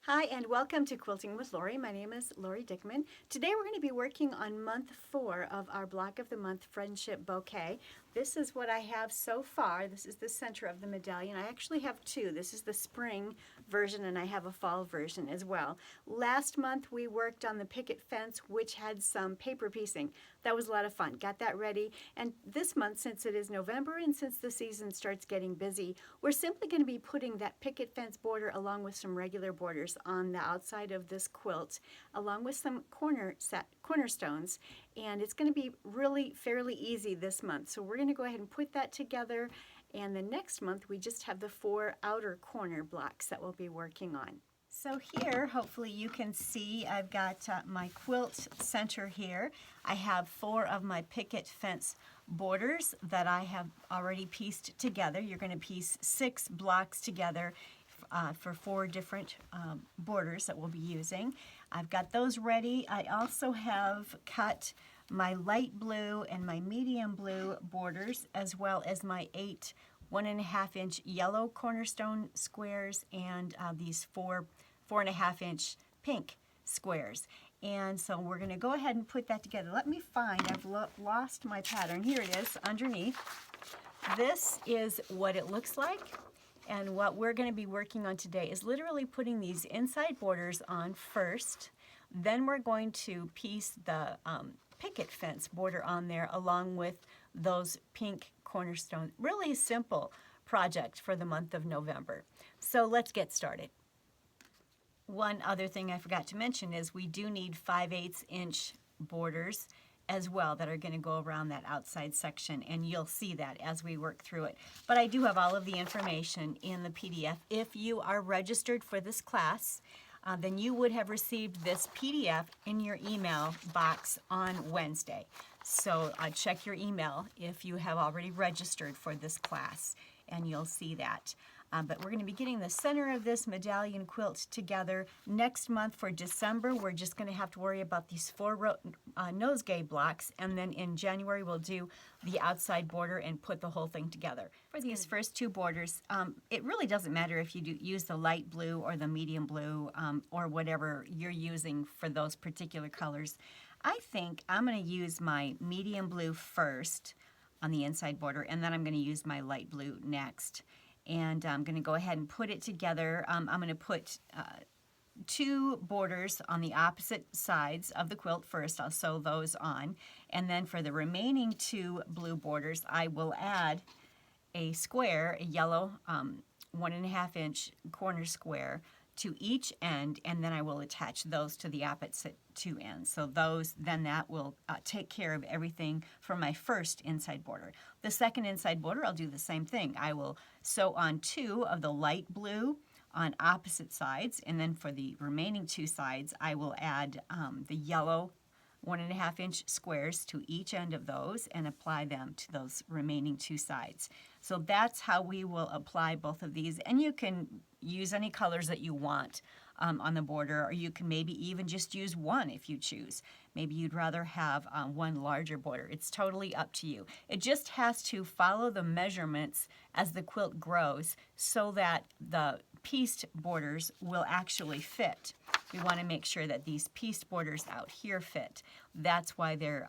Hi and welcome to Quilting with Lori. My name is Lori Dickman. Today we're going to be working on month 4 of our Block of the Month Friendship Bouquet. This is what I have so far. This is the center of the medallion. I actually have two. This is the spring version and I have a fall version as well. Last month we worked on the picket fence, which had some paper piecing. That was a lot of fun. Got that ready. And this month, since it is November and since the season starts getting busy, we're simply going to be putting that picket fence border along with some regular borders on the outside of this quilt, along with some cornerstones, and it's going to be really fairly easy this month. So we're going to go ahead and put that together, and the next month we just have the 4 outer corner blocks that we'll be working on. So here, hopefully you can see, I've got my quilt center here. I have 4 of my picket fence borders that I have already pieced together. You're going to piece 6 blocks together for 4 different borders that we'll be using. I've got those ready. I also have cut my light blue and my medium blue borders, as well as my 8 1.5-inch yellow cornerstone squares and these 4.5-inch pink squares. And so we're going to go ahead and put that together. Let me find, I've lost my pattern. Here it is underneath. This is what it looks like. And what we're going to be working on today is literally putting these inside borders on first. Then we're going to piece the picket fence border on there along with those pink cornerstones. Really simple project for the month of November. So let's get started. One other thing I forgot to mention is we do need 5/8-inch borders as well that are going to go around that outside section, and you'll see that as we work through it. But I do have all of the information in the PDF. If you are registered for this class, then you would have received this PDF in your email box on Wednesday. So check your email if you have already registered for this class, and you'll see that. But we're going to be getting the center of this medallion quilt together. Next month for December, we're just going to have to worry about these 4 nosegay blocks, and then in January we'll do the outside border and put the whole thing together. For these first 2 borders, it really doesn't matter if you use the light blue or the medium blue or whatever you're using for those particular colors. I think I'm going to use my medium blue first on the inside border, and then I'm going to use my light blue next. And I'm going to go ahead and put it together. I'm going to put 2 borders on the opposite sides of the quilt first. I'll sew those on. And then for the remaining 2 blue borders, I will add a square, a yellow 1.5-inch corner square to each end, and then I will attach those to the opposite 2 ends. So that will take care of everything for my first inside border. The second inside border, I'll do the same thing. I will sew on 2 of the light blue on opposite sides, and then for the remaining 2 sides, I will add the yellow 1.5-inch squares to each end of those and apply them to those remaining 2 sides. So that's how we will apply both of these, and you can use any colors that you want on the border, or you can maybe even just use one if you choose. Maybe you'd rather have one larger border. It's totally up to you. It just has to follow the measurements as the quilt grows so that the pieced borders will actually fit. We want to make sure that these pieced borders out here fit. That's why they're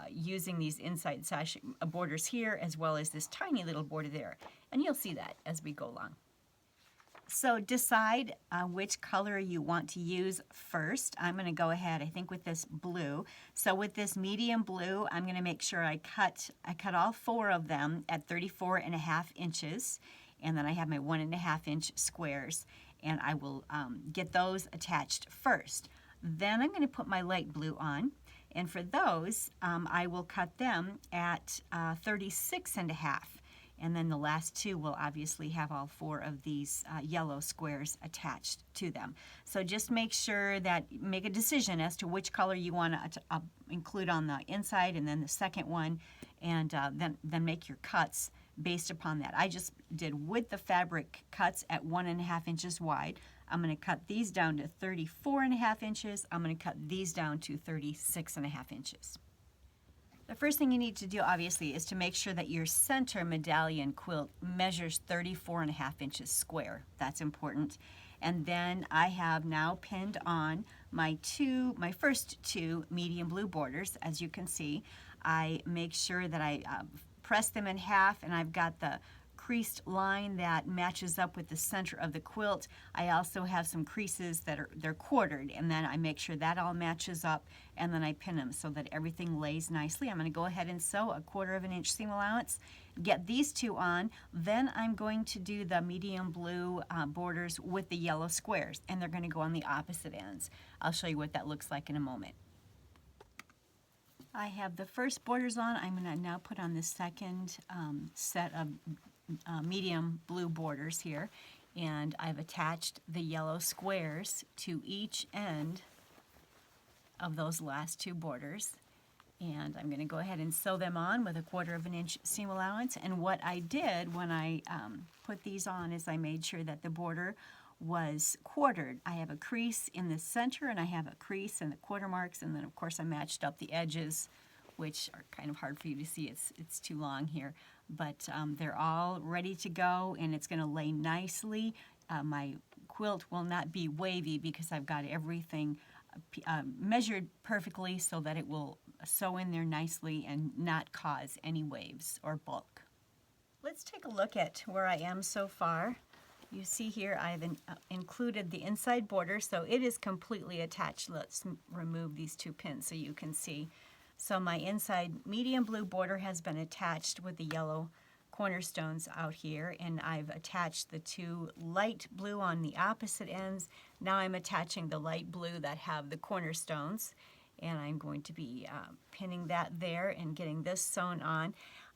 using these inside sash borders here as well as this tiny little border there. And you'll see that as we go along. So decide which color you want to use first. I'm going to go ahead, I think, with this blue. So with this medium blue, I'm going to make sure I cut all 4 of them at 34.5 inches. And then I have my 1.5-inch squares, and I will get those attached first. Then I'm going to put my light blue on, and for those, I will cut them at 36.5. And then the last 2 will obviously have all 4 of these yellow squares attached to them. So just make sure that, make a decision as to which color you want to include on the inside, and then the second one, and then make your cuts based upon that. I just did with the fabric cuts at 1.5 inches wide. I'm going to cut these down to 34.5 inches. I'm going to cut these down to 36.5 inches. The first thing you need to do, obviously, is to make sure that your center medallion quilt measures 34.5 inches square. That's important. And then I have now pinned on my first two medium blue borders. As you can see, I make sure that I press them in half, and I've got the creased line that matches up with the center of the quilt. I also have some creases that they're quartered, and then I make sure that all matches up, and then I pin them so that everything lays nicely. I'm going to go ahead and sew a 1/4 inch seam allowance, get these two on, then I'm going to do the medium blue borders with the yellow squares, and they're going to go on the opposite ends. I'll show you what that looks like in a moment. I have the first borders on. I'm going to now put on the second set of medium blue borders here, and I've attached the yellow squares to each end of those last two borders, and I'm going to go ahead and sew them on with a 1/4 inch seam allowance. And what I did when I put these on is I made sure that the border was quartered. I have a crease in the center, and I have a crease in the quarter marks, and then of course I matched up the edges, which are kind of hard for you to see. It's too long here, but they're all ready to go, and it's going to lay nicely. My quilt will not be wavy because I've got everything measured perfectly so that it will sew in there nicely and not cause any waves or bulk. Let's take a look at where I am so far. You see here I've included the inside border, so it is completely attached. Let's remove these two pins so you can see. So my inside medium blue border has been attached with the yellow cornerstones out here, and I've attached the two light blue on the opposite ends. Now I'm attaching the light blue that have the cornerstones, and I'm going to be pinning that there and getting this sewn on.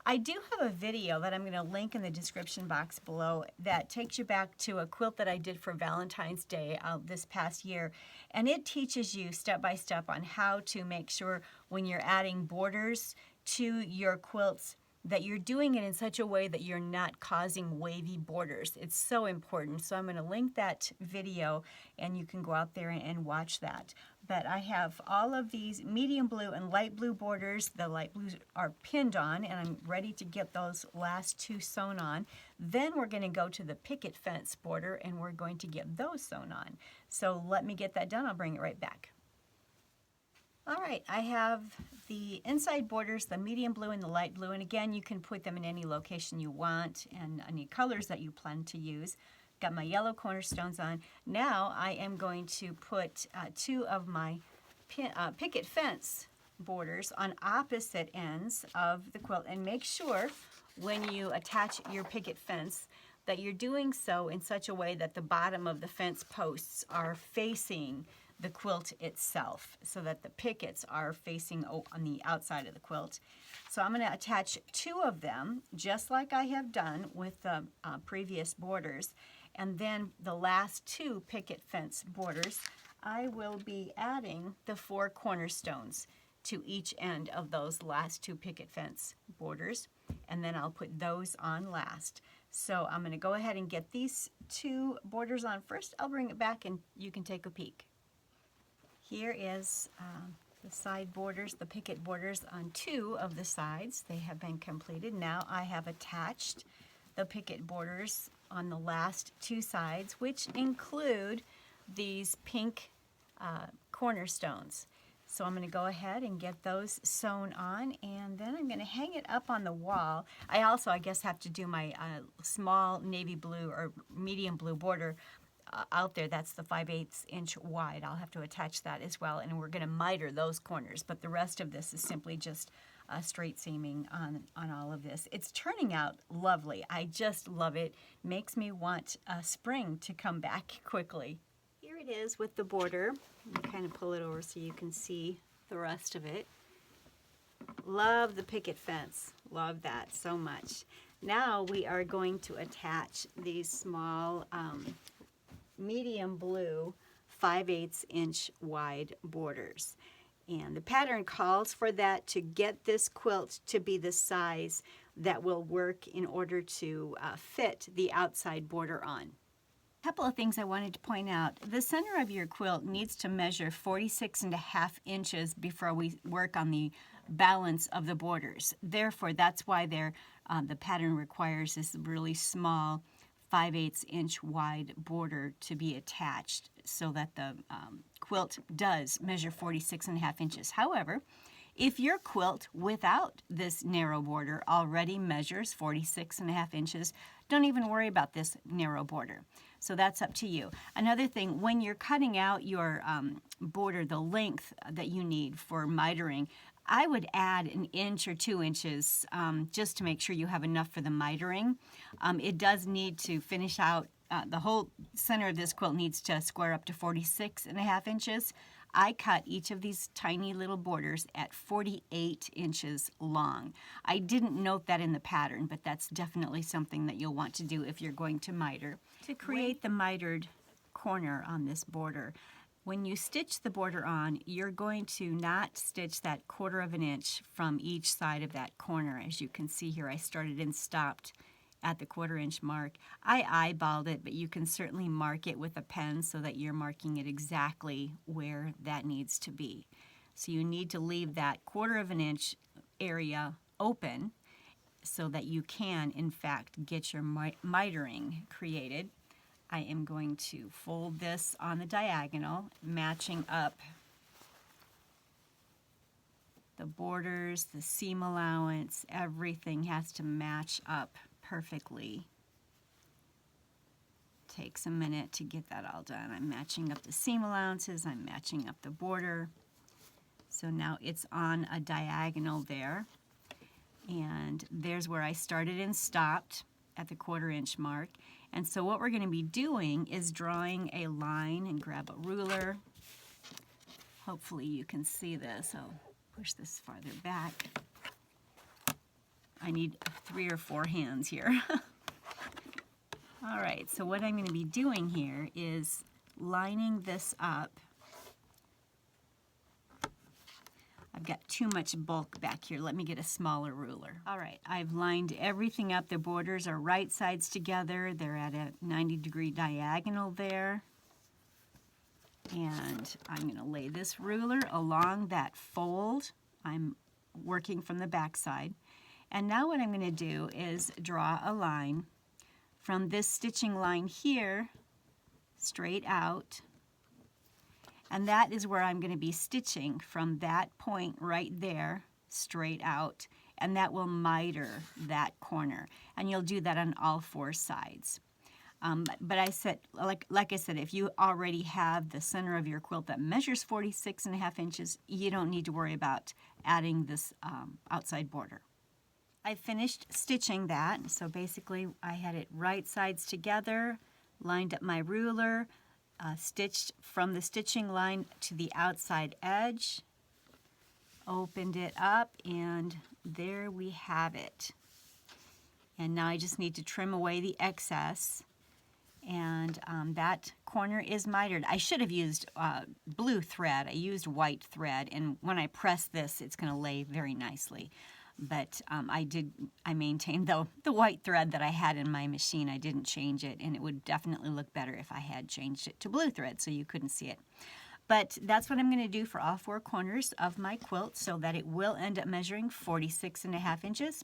I do have a video that I'm going to link in the description box below that takes you back to a quilt that I did for Valentine's Day this past year, and it teaches you step by step on how to make sure when you're adding borders to your quilts that you're doing it in such a way that you're not causing wavy borders. It's so important. So I'm going to link that video, and you can go out there and watch that. But I have all of these medium blue and light blue borders. The light blues are pinned on, and I'm ready to get those last two sewn on. Then we're going to go to the picket fence border, and we're going to get those sewn on. So let me get that done. I'll bring it right back. All right, I have the inside borders, the medium blue and the light blue, and again, you can put them in any location you want and any colors that you plan to use. Got my yellow cornerstones on. Now I am going to put two of my picket fence borders on opposite ends of the quilt, and make sure when you attach your picket fence that you're doing so in such a way that the bottom of the fence posts are facing the quilt itself, so that the pickets are facing on the outside of the quilt. So I'm going to attach two of them, just like I have done with the previous borders, and then the last two picket fence borders, I will be adding the 4 cornerstones to each end of those last two picket fence borders, and then I'll put those on last. So I'm going to go ahead and get these two borders on first. I'll bring it back and you can take a peek. Here is the side borders, the picket borders on 2 of the sides. They have been completed. Now I have attached the picket borders on the last 2 sides, which include these pink cornerstones. So I'm going to go ahead and get those sewn on, and then I'm going to hang it up on the wall. I also, I guess, have to do my small navy blue or medium blue border out there. That's the 5/8 inch wide. I'll have to attach that as well, and we're going to miter those corners, but the rest of this is simply just straight seaming on all of this. It's turning out lovely. I just love it. Makes me want spring to come back quickly. Here it is with the border. Let me kind of pull it over so you can see the rest of it. Love the picket fence. Love that so much. Now we are going to attach these small medium blue 5/8 inch wide borders. And the pattern calls for that to get this quilt to be the size that will work in order to fit the outside border on. A couple of things I wanted to point out. The center of your quilt needs to measure 46.5 inches before we work on the balance of the borders. Therefore, that's why the pattern requires this really small 5/8 inch wide border to be attached so that the quilt does measure 46.5 inches. However, if your quilt without this narrow border already measures 46.5 inches, don't even worry about this narrow border. So that's up to you. Another thing, when you're cutting out your border, the length that you need for mitering, I would add 1 inch or 2 inches just to make sure you have enough for the mitering. It does need to finish out, the whole center of this quilt needs to square up to 46.5 inches. I cut each of these tiny little borders at 48 inches long. I didn't note that in the pattern, but that's definitely something that you'll want to do if you're going to miter. To create the mitered corner on this border, when you stitch the border on, you're going to not stitch that 1/4 inch from each side of that corner. As you can see here, I started and stopped at the 1/4 inch mark. I eyeballed it, but you can certainly mark it with a pen so that you're marking it exactly where that needs to be. So you need to leave that 1/4 inch area open so that you can, in fact, get your mitering created. I am going to fold this on the diagonal, matching up the borders, the seam allowance, everything has to match up perfectly. Takes a minute to get that all done. I'm matching up the seam allowances, I'm matching up the border. So now it's on a diagonal there. And there's where I started and stopped at the 1/4 inch mark. And so what we're going to be doing is drawing a line, and grab a ruler. Hopefully you can see this. I'll push this farther back. I need 3 or 4 hands here. All right, so what I'm going to be doing here is lining this up. I've got too much bulk back here. Let me get a smaller ruler. All right, I've lined everything up. The borders are right sides together. They're at a 90-degree diagonal there. And I'm going to lay this ruler along that fold. I'm working from the back side. And now what I'm going to do is draw a line from this stitching line here straight out. And that is where I'm going to be stitching from that point right there straight out, and that will miter that corner. And you'll do that on all 4 sides. But I said, like I said, if you already have the center of your quilt that measures 46.5 inches, you don't need to worry about adding this outside border. I finished stitching that, so basically I had it right sides together, lined up my ruler, stitched from the stitching line to the outside edge, opened it up, and there we have it. And now I just need to trim away the excess, and that corner is mitered. I should have used blue thread. I used white thread, and when I press this, it's going to lay very nicely. But I maintained the white thread that I had in my machine. I didn't change it, and it would definitely look better if I had changed it to blue thread so you couldn't see it. But that's what I'm going to do for all 4 corners of my quilt so that it will end up measuring 46.5 inches.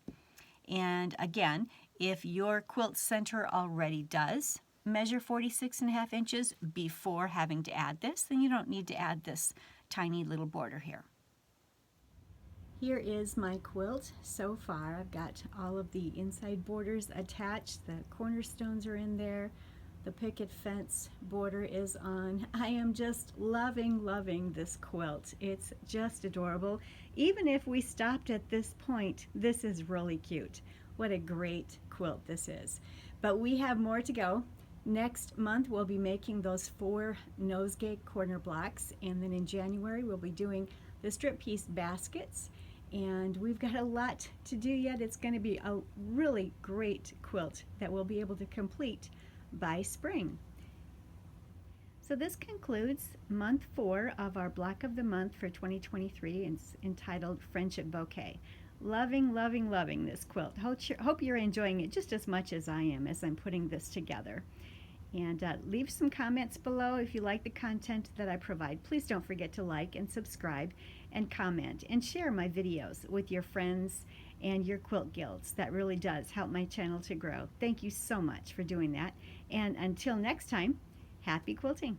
And again, if your quilt center already does measure 46.5 inches before having to add this, then you don't need to add this tiny little border here. Here is my quilt so far. I've got all of the inside borders attached. The cornerstones are in there. The picket fence border is on. I am just loving this quilt. It's just adorable. Even if we stopped at this point, this is really cute. What a great quilt this is. But we have more to go. Next month we'll be making those 4 nosegay corner blocks, and then in January we'll be doing the strip piece baskets. And we've got a lot to do yet. It's going to be a really great quilt that we'll be able to complete by spring. So this concludes month 4 of our block of the month for 2023. It's entitled Friendship Bouquet. Loving this quilt. Hope you're enjoying it just as much as I am as I'm putting this together. And leave some comments below if you like the content that I provide. Please don't forget to like and subscribe and comment and share my videos with your friends and your quilt guilds. That really does help my channel to grow. Thank you so much for doing that. And until next time, happy quilting.